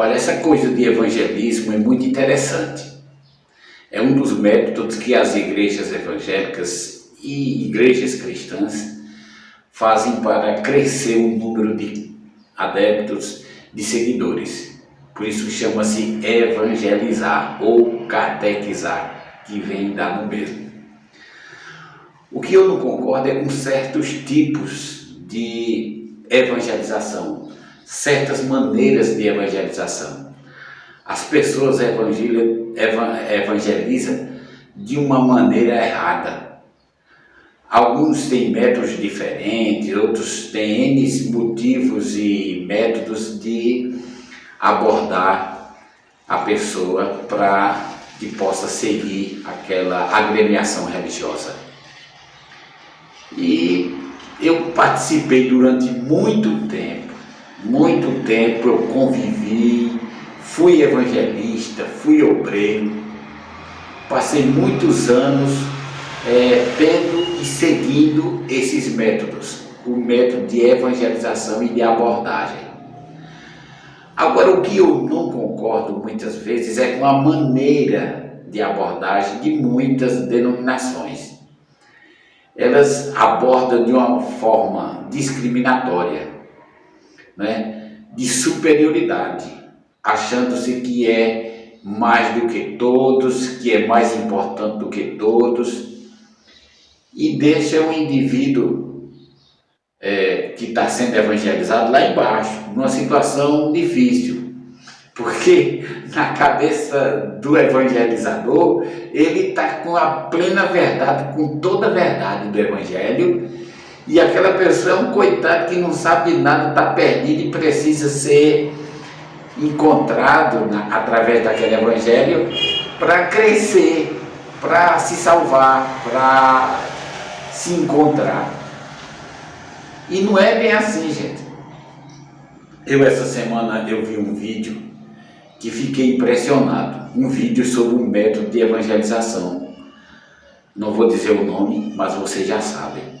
Olha, essa coisa de evangelismo é muito interessante. É um dos métodos que as igrejas evangélicas e igrejas cristãs fazem para crescer o número de adeptos, de seguidores. Por isso chama-se evangelizar ou catequizar, que vem dar no mesmo. O que eu não concordo é com certos tipos de evangelização, certas maneiras de evangelização. As pessoas evangelizam de uma maneira errada. Alguns têm métodos diferentes, outros têm N motivos e métodos de abordar a pessoa para que possa seguir aquela agremiação religiosa. E eu participei durante muito tempo eu convivi, fui evangelista, fui obreiro, passei muitos anos tendo e seguindo esses métodos, o método de evangelização e de abordagem. Agora, o que eu não concordo muitas vezes é com a maneira de abordagem de muitas denominações. Elas abordam de uma forma discriminatória, né? De superioridade, achando-se que é mais do que todos, que é mais importante do que todos, e deixa o indivíduo que está sendo evangelizado lá embaixo, numa situação difícil, porque na cabeça do evangelizador, ele está com a plena verdade, com toda a verdade do evangelho, e aquela pessoa é um coitado que não sabe nada, está perdido e precisa ser encontrado através daquele evangelho para crescer, para se salvar, para se encontrar. E não é bem assim, gente. Essa semana eu vi um vídeo que fiquei impressionado, um vídeo sobre um método de evangelização. Não vou dizer o nome, mas vocês já sabem.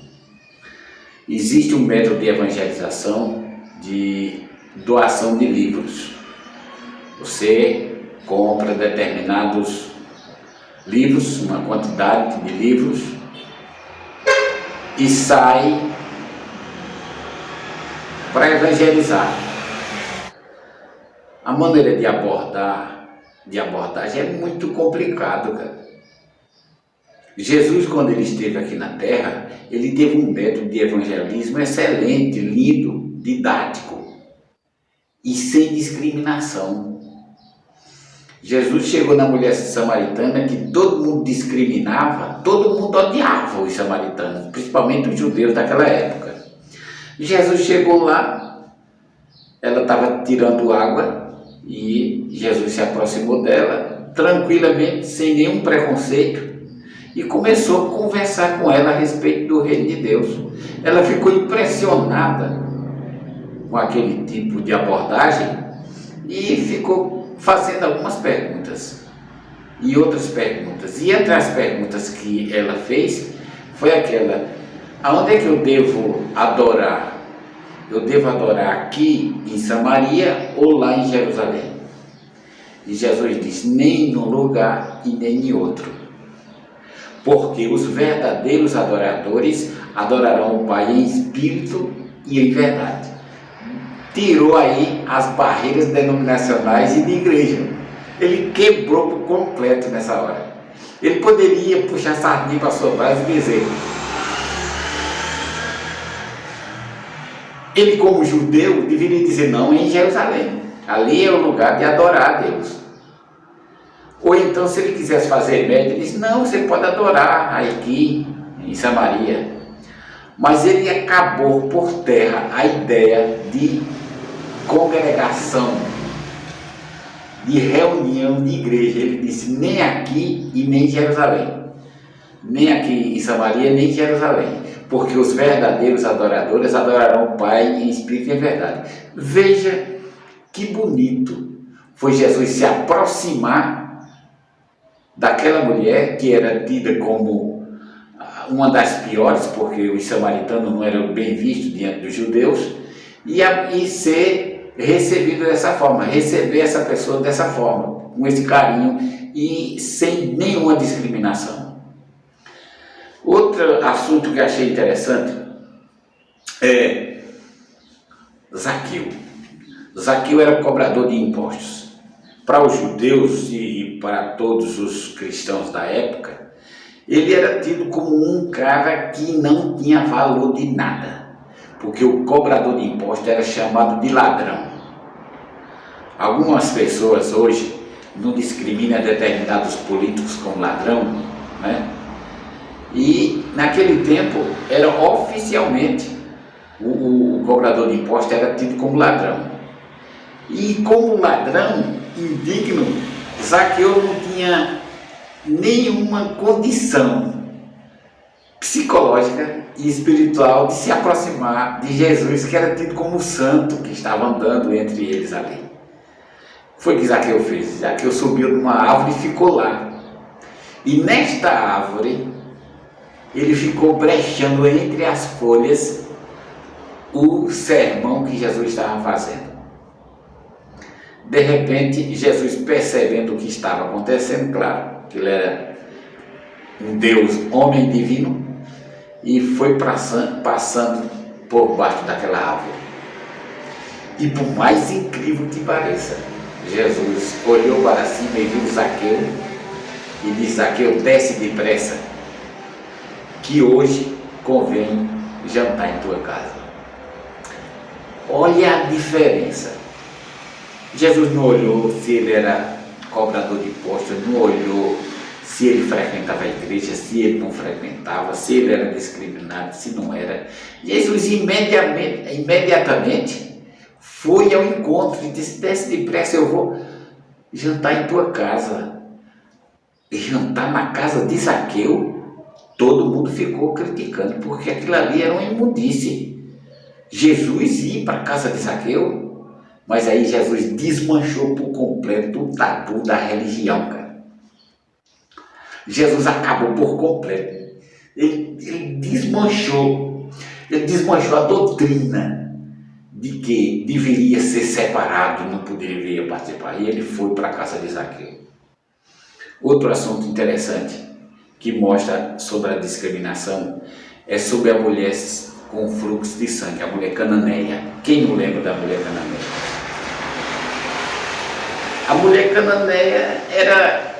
Existe um método de evangelização de doação de livros. Você compra determinados livros, uma quantidade de livros, e sai para evangelizar. A maneira de abordagem é muito complicado, cara. Jesus, quando ele esteve aqui na Terra, ele teve um método de evangelismo excelente, lindo, didático e sem discriminação. Jesus chegou na mulher samaritana que todo mundo discriminava, todo mundo odiava os samaritanos, principalmente os judeus daquela época. Jesus chegou lá, ela estava tirando água e Jesus se aproximou dela tranquilamente, sem nenhum preconceito, e começou a conversar com ela a respeito do reino de Deus. Ela ficou impressionada com aquele tipo de abordagem e ficou fazendo algumas perguntas e outras perguntas. E entre as perguntas que ela fez foi aquela: aonde é que eu devo adorar? Eu devo adorar aqui em Samaria ou lá em Jerusalém? E Jesus disse: nem num lugar e nem em outro. Porque os verdadeiros adoradores adorarão o Pai em espírito e em verdade. Tirou aí as barreiras denominacionais e de igreja. Ele quebrou por completo nessa hora. Ele poderia puxar sardinha para sua brasa e dizer: ele, como judeu, deveria dizer: não, é em Jerusalém. Ali é o lugar de adorar a Deus. Ou então, se ele quisesse fazer média, ele disse: não, você pode adorar aqui em Samaria. Mas ele acabou por terra a ideia de congregação, de reunião de igreja. Ele disse: nem aqui e nem em Jerusalém. Nem aqui em Samaria, nem em Jerusalém. Porque os verdadeiros adoradores adorarão o Pai em espírito e em verdade. Veja que bonito foi Jesus se aproximar daquela mulher que era tida como uma das piores, porque os samaritanos não eram bem vistos diante dos judeus, e ser recebido dessa forma, receber essa pessoa dessa forma, com esse carinho e sem nenhuma discriminação. Outro assunto que achei interessante é Zaqueu. Zaqueu era cobrador de impostos. Para os judeus e para todos os cristãos da época, ele era tido como um cara que não tinha valor de nada, porque o cobrador de impostos era chamado de ladrão. Algumas pessoas hoje não discriminam determinados políticos como ladrão, né? E naquele tempo era oficialmente o cobrador de impostos era tido como ladrão. E como ladrão indigno, Zaqueu não tinha nenhuma condição psicológica e espiritual de se aproximar de Jesus, que era tido como o santo que estava andando entre eles ali. Foi o que Zaqueu fez. Zaqueu subiu numa árvore e ficou lá. E nesta árvore, ele ficou brechando entre as folhas o sermão que Jesus estava fazendo. De repente, Jesus, percebendo o que estava acontecendo, claro, que ele era um Deus, homem divino, e foi passando por baixo daquela árvore. E por mais incrível que pareça, Jesus olhou para cima e viu Zaqueu e disse: Zaqueu, desce depressa, que hoje convém jantar em tua casa. Olha a diferença. Jesus não olhou se ele era cobrador de impostos, não olhou se ele frequentava a igreja, se ele não frequentava, se ele era discriminado, se não era. Jesus imediatamente foi ao encontro e disse: desce depressa, eu vou jantar em tua casa. E jantar na casa de Zaqueu, todo mundo ficou criticando, porque aquilo ali era uma imundície. Jesus ia para a casa de Zaqueu, mas aí Jesus desmanchou por completo o tabu da religião, cara. Jesus acabou por completo. Ele desmanchou a doutrina de que deveria ser separado, não poderia participar. E ele foi para a casa de Zaqueu. Outro assunto interessante que mostra sobre a discriminação é sobre a mulher com fluxo de sangue, a mulher cananeia. Quem não lembra da mulher cananeia? A mulher cananeia era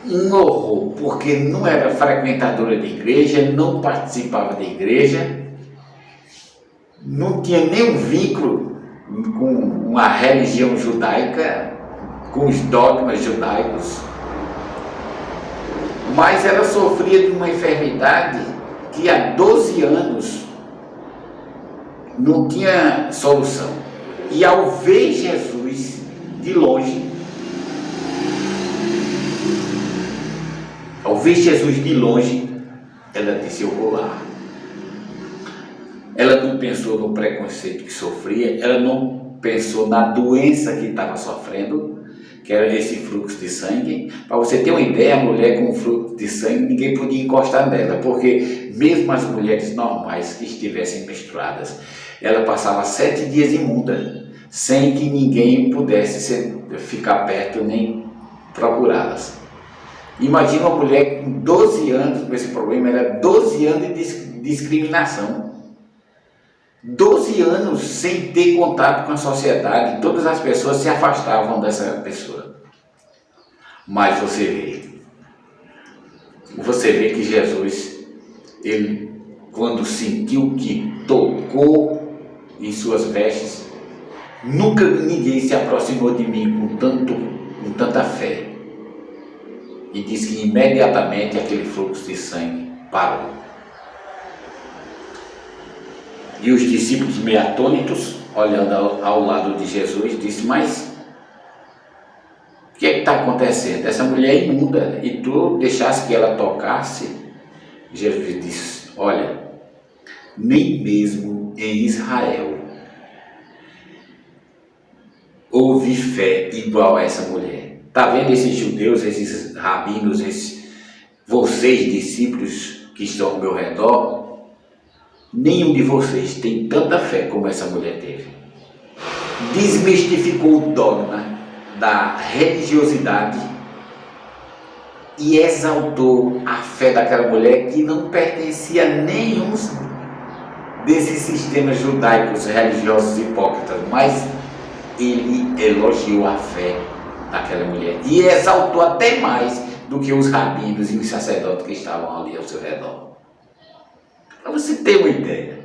um horror, porque não era frequentadora de igreja, não participava da igreja, não tinha nenhum vínculo com uma religião judaica, com os dogmas judaicos, mas ela sofria de uma enfermidade que há 12 anos não tinha solução. E ao ver Jesus de longe, ela disse: eu vou lá. Ela não pensou no preconceito que sofria, ela não pensou na doença que estava sofrendo, que era esse fluxo de sangue. Para você ter uma ideia, a mulher com fluxo de sangue, ninguém podia encostar nela, porque mesmo as mulheres normais que estivessem menstruadas, ela passava 7 dias imunda, sem que ninguém pudesse ficar perto nem procurá-las. Imagina uma mulher com 12 anos com esse problema, era 12 anos de discriminação. 12 anos sem ter contato com a sociedade, todas as pessoas se afastavam dessa pessoa. Mas você vê que Jesus, ele, quando sentiu que tocou em suas vestes, nunca ninguém se aproximou de mim com tanta fé. E diz que imediatamente aquele fluxo de sangue parou. E os discípulos, meio atônitos, olhando ao lado de Jesus, disse: mas o que é que está acontecendo? Essa mulher é imunda e tu deixaste que ela tocasse? Jesus disse: olha, nem mesmo em Israel houve fé igual a essa mulher. Está vendo esses judeus, esses rabinos, vocês discípulos que estão ao meu redor? Nenhum de vocês tem tanta fé como essa mulher teve. desmistificou o dogma da religiosidade e exaltou a fé daquela mulher que não pertencia a nenhum desses sistemas judaicos religiosos hipócritas, mas ele elogiou a fé daquela mulher e exaltou até mais do que os rabinos e os sacerdotes que estavam ali ao seu redor. Para você ter uma ideia,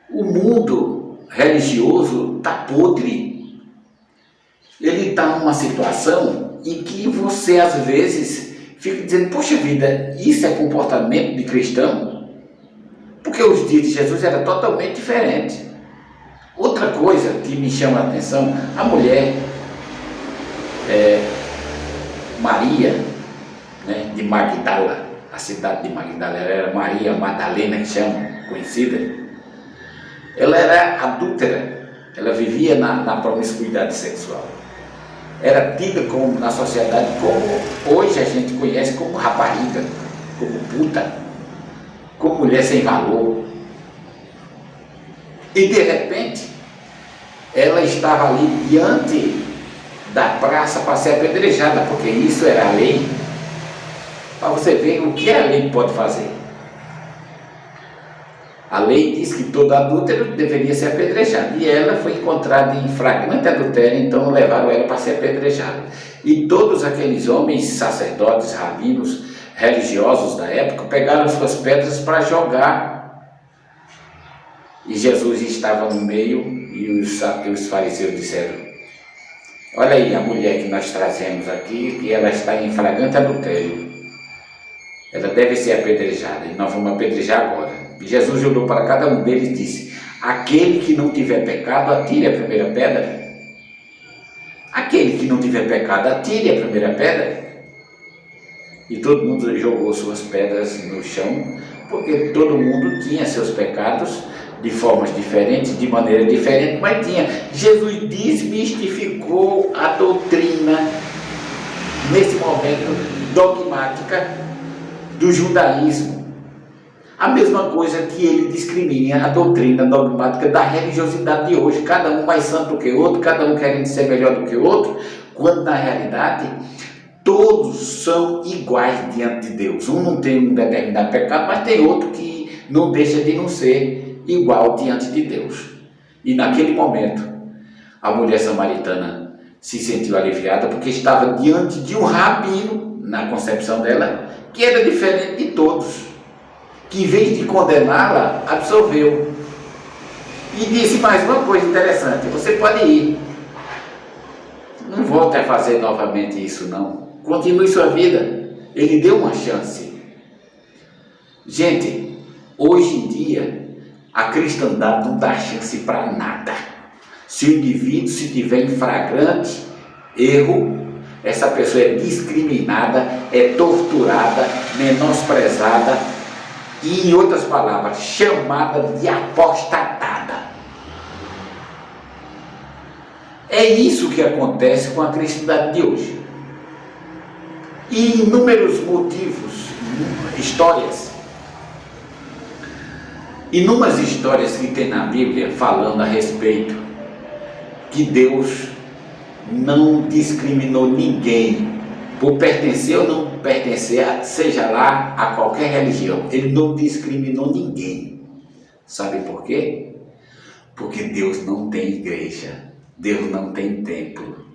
o mundo religioso está podre. Ele está numa situação em que você às vezes fica dizendo: poxa vida, isso é comportamento de cristão? Porque os dias de Jesus eram totalmente diferentes. Outra coisa que me chama a atenção, a mulher Maria, né, de Magdala, a cidade de Magdala, ela era Maria Madalena, que chama, conhecida. Ela era adúltera, ela vivia na promiscuidade sexual. Era tida como, na sociedade, como hoje a gente conhece, como rapariga, como puta, como mulher sem valor. E de repente, ela estava ali diante da praça para ser apedrejada, porque isso era a lei. Para você ver o que a lei pode fazer. A lei diz que todo adúltero deveria ser apedrejado, e ela foi encontrada em flagrante adultério, então levaram ela para ser apedrejada. E todos aqueles homens, sacerdotes, rabinos, religiosos da época, pegaram suas pedras para jogar. E Jesus estava no meio, e os fariseus disseram: olha aí a mulher que nós trazemos aqui, que ela está em flagrante adultério. Ela deve ser apedrejada, e nós vamos apedrejar agora. E Jesus olhou para cada um deles e disse: aquele que não tiver pecado, atire a primeira pedra. Aquele que não tiver pecado, atire a primeira pedra. E todo mundo jogou suas pedras no chão, porque todo mundo tinha seus pecados de formas diferentes, de maneira diferente, mas tinha. Jesus desmistificou a doutrina, nesse momento, dogmática do judaísmo. A mesma coisa que ele discrimina a doutrina dogmática da religiosidade de hoje, cada um mais santo do que o outro, cada um querendo ser melhor do que o outro, quando na realidade todos são iguais diante de Deus. Um não tem um determinado pecado, mas tem outro que não deixa de não ser igual diante de Deus. E naquele momento, a mulher samaritana se sentiu aliviada, porque estava diante de um rabino, na concepção dela, que era diferente de todos, que em vez de condená-la, absolveu. E disse mais uma coisa interessante: você pode ir, não volte a fazer novamente isso não, continue sua vida. Ele deu uma chance. Gente, hoje em dia a cristandade não dá chance para nada. Se o indivíduo se tiver em flagrante erro, essa pessoa é discriminada, é torturada, menosprezada e, em outras palavras, chamada de apostatada. É isso que acontece com a cristandade de hoje. E inúmeros motivos, inúmeras histórias que tem na Bíblia falando a respeito que Deus não discriminou ninguém por pertencer ou não pertencer, seja lá a qualquer religião. Ele não discriminou ninguém. Sabe por quê? Porque Deus não tem igreja, Deus não tem templo.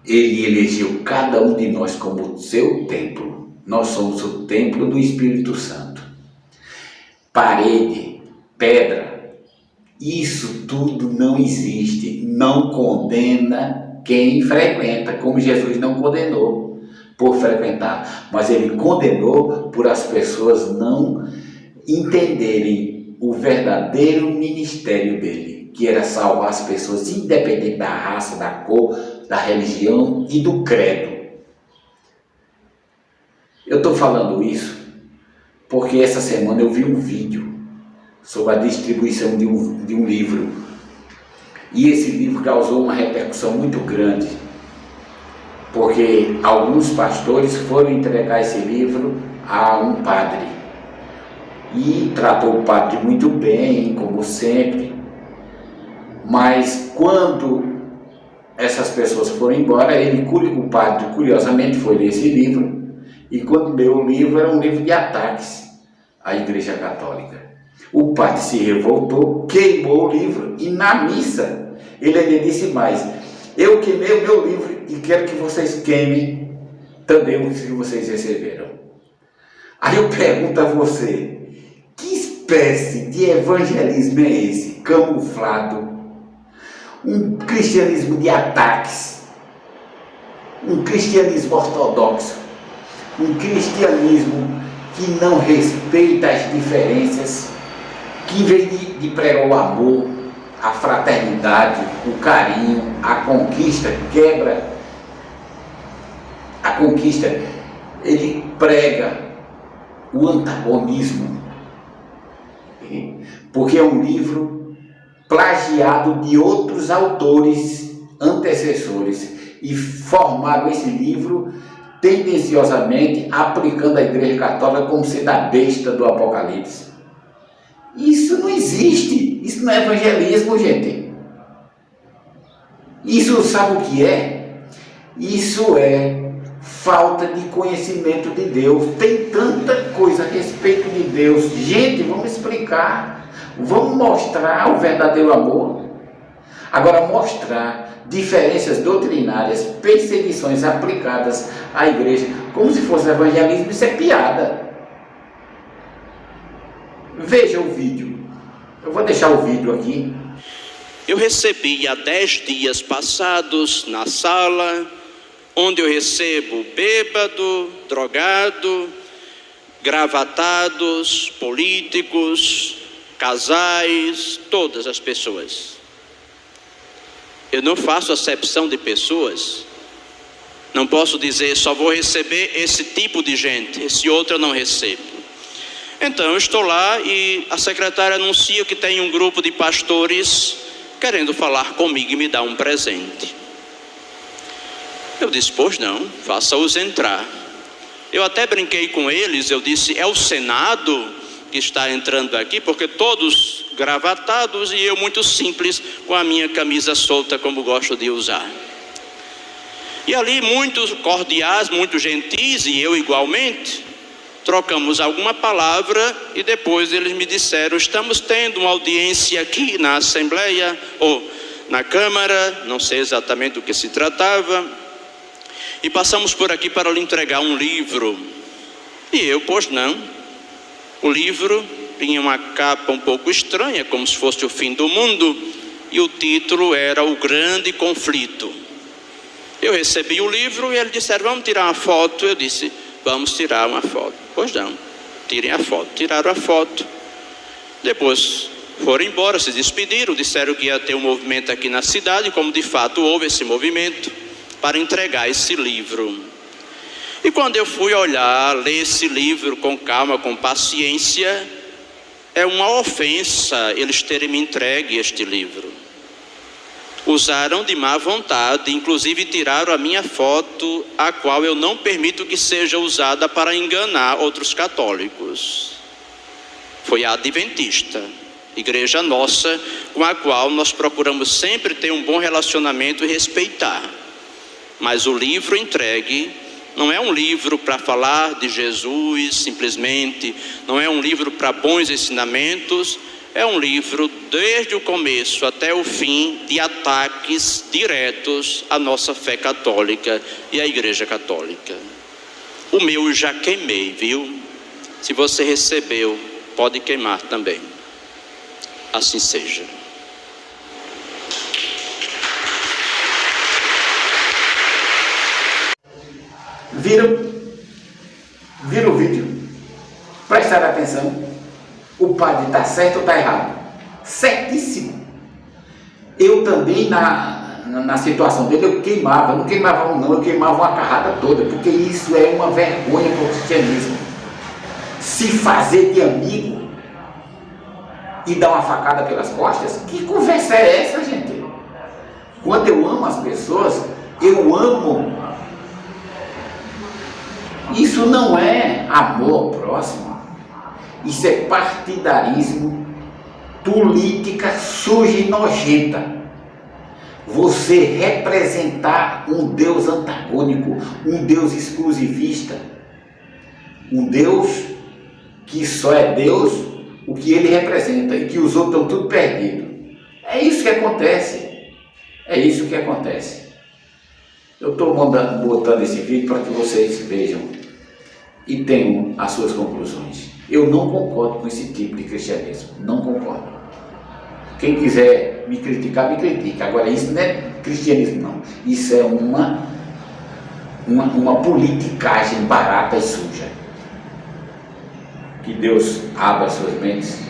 Ele elegeu cada um de nós como seu templo. Nós somos o templo do Espírito Santo. Parede, pedra, isso tudo não existe, não condena quem frequenta, como Jesus não condenou por frequentar, mas ele condenou por as pessoas não entenderem o verdadeiro ministério dele, que era salvar as pessoas, independente da raça, da cor, da religião e do credo. Eu estou falando isso porque essa semana eu vi um vídeo sobre a distribuição de um livro, e esse livro causou uma repercussão muito grande, porque alguns pastores foram entregar esse livro a um padre, e tratou o padre muito bem, como sempre, Mas quando essas pessoas foram embora, o padre curiosamente foi ler esse livro, e quando leu o livro, era um livro de ataques à Igreja Católica. O padre se revoltou, queimou o livro, e na missa ele ainda disse mais: eu queimei o meu livro e quero que vocês queimem também o que vocês receberam. Aí eu pergunto a você, que espécie de evangelismo é esse, camuflado? Um cristianismo de ataques, um cristianismo ortodoxo, um cristianismo que não respeita as diferenças, que em vez de pregar o amor, a fraternidade, o carinho, a conquista, quebra a conquista, ele prega o antagonismo, porque é um livro plagiado de outros autores antecessores e formaram esse livro tendenciosamente aplicando a Igreja Católica como sendo a besta do Apocalipse. Isso não existe, isso não é evangelismo, gente. Isso sabe o que é? Isso é falta de conhecimento de Deus. Tem tanta coisa a respeito de Deus. Gente, vamos explicar. Vamos mostrar o verdadeiro amor. Agora, mostrar diferenças doutrinárias, perseguições aplicadas à igreja, como se fosse evangelismo, isso é piada. Veja o vídeo. Eu vou deixar o vídeo aqui. Eu recebi há 10 dias passados na sala, onde eu recebo bêbado, drogado, gravatados, políticos, casais, todas as pessoas. Eu não faço acepção de pessoas. Não posso dizer, só vou receber esse tipo de gente, esse outro eu não recebo. Então eu estou lá e a secretária anuncia que tem um grupo de pastores querendo falar comigo e me dar um presente. Eu disse, pois não, faça-os entrar. Eu até brinquei com eles, eu disse, é o Senado que está entrando aqui, porque todos gravatados e eu muito simples, com a minha camisa solta, como gosto de usar. E ali muitos cordiais, muito gentis, e eu igualmente, trocamos alguma palavra e depois eles me disseram, estamos tendo uma audiência aqui na Assembleia, ou na Câmara, não sei exatamente do que se tratava, e passamos por aqui para lhe entregar um livro. E eu, pois não. O livro tinha uma capa um pouco estranha, como se fosse o fim do mundo, e o título era O Grande Conflito. Eu recebi o livro e eles disseram, vamos tirar uma foto. Eu disse, vamos tirar uma foto. Pois não, tirem a foto. Tiraram a foto. Depois foram embora, se despediram, disseram que ia ter um movimento aqui na cidade, como de fato houve esse movimento, para entregar esse livro. E quando eu fui olhar, ler esse livro com calma, com paciência, é uma ofensa eles terem me entregue este livro. Usaram de má vontade, inclusive tiraram a minha foto, a qual eu não permito que seja usada para enganar outros católicos. Foi a Adventista, igreja nossa, com a qual nós procuramos sempre ter um bom relacionamento e respeitar. Mas o livro entregue não é um livro para falar de Jesus simplesmente, não é um livro para bons ensinamentos, é um livro desde o começo até o fim de ataques diretos à nossa fé católica e à Igreja Católica. O meu já queimei, viu? Se você recebeu, pode queimar também. Assim seja. Viram o vídeo? Prestaram atenção? O padre está certo ou está errado? Certíssimo. Eu também, na situação dele, eu queimava. Não queimava um não, eu queimava uma carrada toda, porque isso é uma vergonha para o cristianismo. Se fazer de amigo e dar uma facada pelas costas, que conversa é essa, gente? Quando eu amo as pessoas, eu amo. Isso não é amor ao próximo, isso é partidarismo, política suja e nojenta. você representar um Deus antagônico, um Deus exclusivista, um Deus que só é Deus o que ele representa e que os outros estão tudo perdidos. É isso que acontece. É isso que acontece. Eu estou botando esse vídeo para que vocês vejam e tenham as suas conclusões. Eu não concordo com esse tipo de cristianismo. Não concordo. Quem quiser me criticar, me critica. Agora, isso não é cristianismo, não. Isso é uma politicagem barata e suja. Que Deus abra suas mentes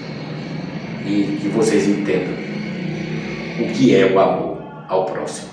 e que vocês entendam o que é o amor ao próximo.